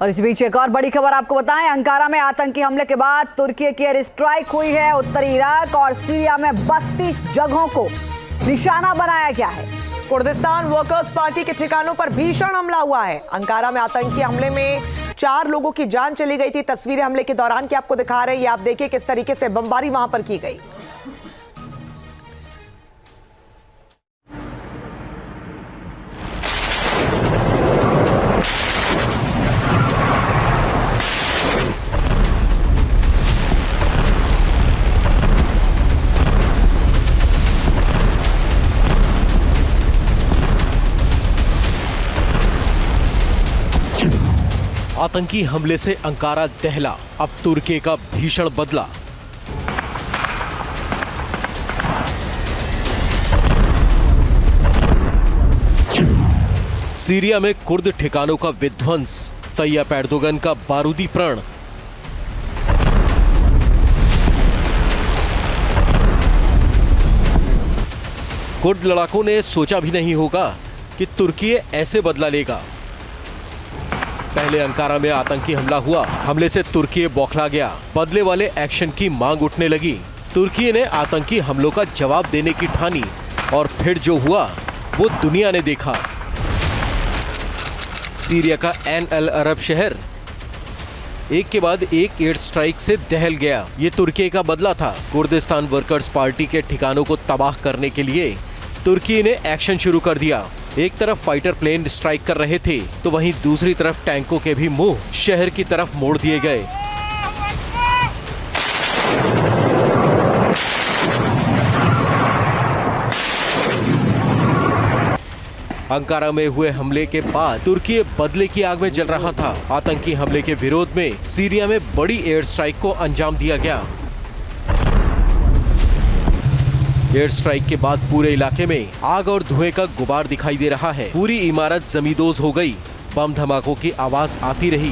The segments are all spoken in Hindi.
और इस बीच एक और बड़ी खबर आपको बताएं, अंकारा में आतंकी हमले के बाद तुर्की की एयर स्ट्राइक हुई है। उत्तरी इराक और सीरिया में 32 जगहों को निशाना बनाया गया है। कुर्दिस्तान वर्कर्स पार्टी के ठिकानों पर भीषण हमला हुआ है। अंकारा में आतंकी हमले में 4 लोगों की जान चली गई थी। तस्वीरें हमले के दौरान की आपको दिखा रहे हैं। ये आप देखिए किस तरीके से बमबारी वहां पर की गई। आतंकी हमले से अंकारा दहला, अब तुर्की का भीषण बदला। सीरिया में कुर्द ठिकानों का विध्वंस, तैयब एर्दोगन का बारूदी प्रण। कुर्द लड़ाकों ने सोचा भी नहीं होगा कि तुर्की ऐसे बदला लेगा। पहले अंकारा में आतंकी हमला हुआ, हमले से तुर्की बौखला गया, बदले वाले एक्शन की मांग उठने लगी। तुर्की ने आतंकी हमलों का जवाब देने की ठानी और फिर जो हुआ वो दुनिया ने देखा। सीरिया का एन अल अरब शहर एक के बाद एक एयर स्ट्राइक से दहल गया। ये तुर्की का बदला था। कुर्दिस्तान वर्कर्स पार्टी के ठिकानों को तबाह करने के लिए तुर्की ने एक्शन शुरू कर दिया। एक तरफ फाइटर प्लेन स्ट्राइक कर रहे थे तो वहीं दूसरी तरफ टैंकों के भी मुंह शहर की तरफ मोड़ दिए गए। अंकारा में हुए हमले के बाद तुर्की बदले की आग में जल रहा था। आतंकी हमले के विरोध में सीरिया में बड़ी एयर स्ट्राइक को अंजाम दिया गया। एयर स्ट्राइक के बाद पूरे इलाके में आग और धुएं का गुबार दिखाई दे रहा है। पूरी इमारत जमींदोज हो गई। बम धमाकों की आवाज आती रही।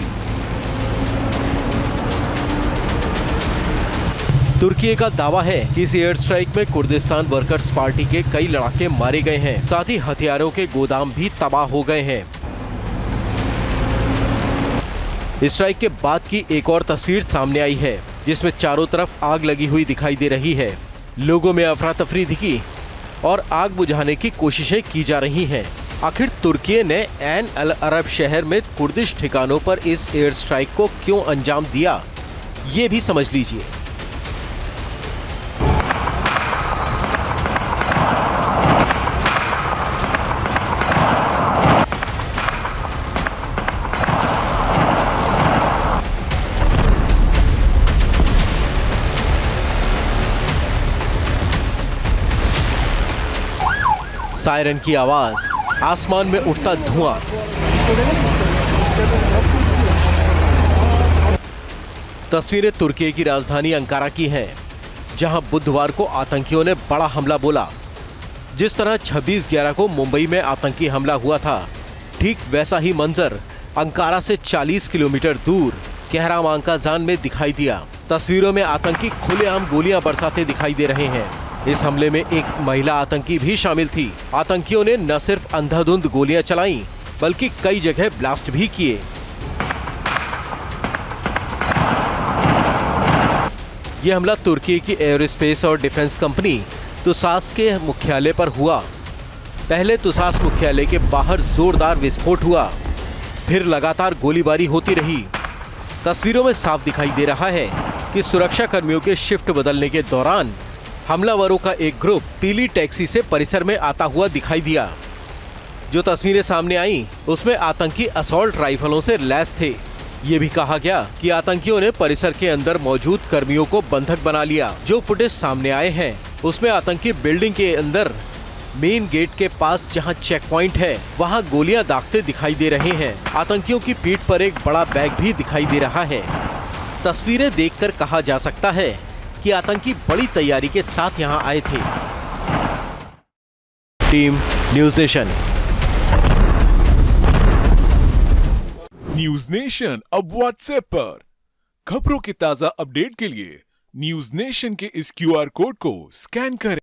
तुर्की का दावा है कि इस एयर स्ट्राइक में कुर्दिस्तान वर्कर्स पार्टी के कई लड़ाके मारे गए हैं, साथ ही हथियारों के गोदाम भी तबाह हो गए हैं। स्ट्राइक के बाद की एक और तस्वीर सामने आई है, जिसमें चारों तरफ आग लगी हुई दिखाई दे रही है। लोगों में अफरा तफरी दिखी और आग बुझाने की कोशिशें की जा रही हैं। आखिर तुर्की ने एन अल अरब शहर में कुर्दिश ठिकानों पर इस एयर स्ट्राइक को क्यों अंजाम दिया, ये भी समझ लीजिए। सायरन की आवाज, आसमान में उठता धुआं। तस्वीरें तुर्की की राजधानी अंकारा की हैं, जहां बुधवार को आतंकियों ने बड़ा हमला बोला। जिस तरह 26/11 को मुंबई में आतंकी हमला हुआ था, ठीक वैसा ही मंजर अंकारा से 40 किलोमीटर दूर कहरामांकाजान में दिखाई दिया। तस्वीरों में आतंकी खुलेआम गोलियां बरसाते दिखाई दे रहे हैं। इस हमले में एक महिला आतंकी भी शामिल थी। आतंकियों ने न सिर्फ अंधाधुंध गोलियां चलाईं, बल्कि कई जगह ब्लास्ट भी किए। यह हमला तुर्की की एयरोस्पेस और डिफेंस कंपनी तुसास के मुख्यालय पर हुआ। पहले तुसास मुख्यालय के बाहर जोरदार विस्फोट हुआ, फिर लगातार गोलीबारी होती रही। तस्वीरों में साफ दिखाई दे रहा है कि सुरक्षा कर्मियों के शिफ्ट बदलने के दौरान हमलावरों का एक ग्रुप पीली टैक्सी से परिसर में आता हुआ दिखाई दिया। जो तस्वीरें सामने आई उसमें आतंकी असॉल्ट राइफलों से लैस थे। ये भी कहा गया कि आतंकियों ने परिसर के अंदर मौजूद कर्मियों को बंधक बना लिया। जो फुटेज सामने आए हैं उसमें आतंकी बिल्डिंग के अंदर मेन गेट के पास जहां चेक पॉइंट है, वहां गोलियां दागते दिखाई दे रहे हैं। आतंकियों की पीठ पर एक बड़ा बैग भी दिखाई दे रहा है। तस्वीरें देखकर कहा जा सकता है कि आतंकी बड़ी तैयारी के साथ यहां आए थे। Team news nation. News nation अब व्हाट्सएप पर खबरों की ताजा अपडेट के लिए न्यूज़ नेशन के इस QR कोड को स्कैन करें।